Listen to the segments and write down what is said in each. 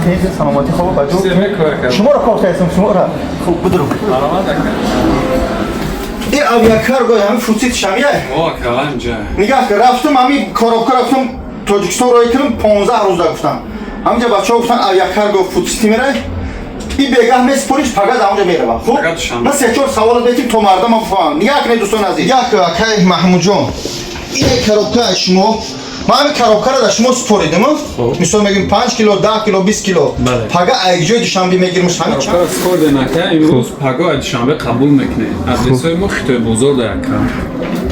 تیز سلامتی خوب بچو سیمه کار کرد. شما را کافت هستم شما را خوب بدرو آرامت اکن. این آویاکار گوی همین فوتیت شمیه اوه کلام جا. نگاه که رفتم همین کارابکار رفتم تاجیکستان رای کردم 15 روز گفتم همینجا بچه ها گفتن آویاکار گو فوتیتی میره این بگاه میسپوریش پگاه اونجا میره خب فقط شنبه. من سه چهار سوال بهتیم تو مردم هم فهم نگاه کنید دوستان عزیز نگاه که اکای محمود جان این کارابکار شما ما همین کارابکار را شما سپوریدیم مثلا میگیم 5 کیلو 10 کیلو 20 کیلو پگاه ایجای دوشنبه میگیریم همین چند کار سپورت نکه امروز پگاه دوشنبه قبول میکنه. ادرسای ما خیلی بزرگ کردن.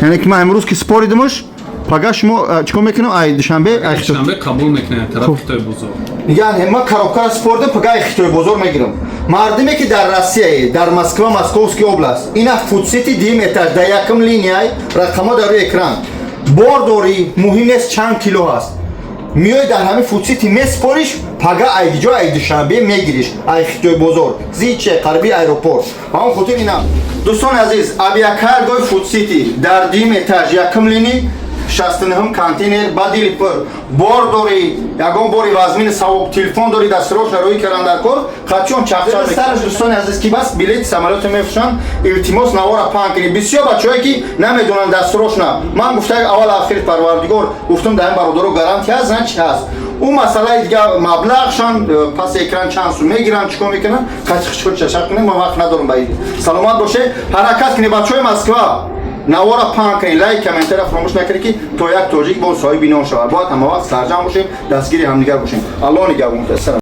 یعنی که ما امروز که سپوریدیمش پگاه شما چیکار میکنیم ای دوشنبه دوشنبه قبول میکنه طرف خیلی بزرگ. یعنی ما کارابکار سپوردیم پگاه خیلی بزرگ میگیرم مردمی که در روسیه در مسکو مسکوفسکی اوبلاست اینا فوتسیتی دیم اتاج در یکم لینیای رقم‌ها در روی اکران بار داری مهم نیست چند کیلو هست میای در همین فوتسیتی میسپوریش پگاه ایجا ای دوشنبه میگیریش ای خیلی بزرگ زیچه قربی ایروپورت همون خاطر اینا دوستان عزیز آویاکار گوی فوتسیتی در دیم اتاج یکم لینی 69 کانتینر بدیل پر بار داری یگان باری وزمین سواب تلفن داری دستروش روی کرندر کن خدشون چخچار سرش دوستان عزیز کی بس بلیت سمالات میفشن التماس نوارا پانکری بسیار بچه‌ای که نمیدونن دستروش نه من گفتم اول آخر پروردگار گفتم در این برادرو گارانتی هست نه چی هست اون مسئله دیگه مبلغشان پس اکران چند سو میگیرن چیکار میکنن خچ چشق کنه ما وقت ندارم باید سلامت باشه حرکت کنی بچه‌های مسکو نوارا پان کنید لایک کامنت را فراموش نکنید که تو یک توجیک با صاحب بینان شود باید همه وقت سرجم باشیم دستگیری همدیگر باشیم الله نگهبان.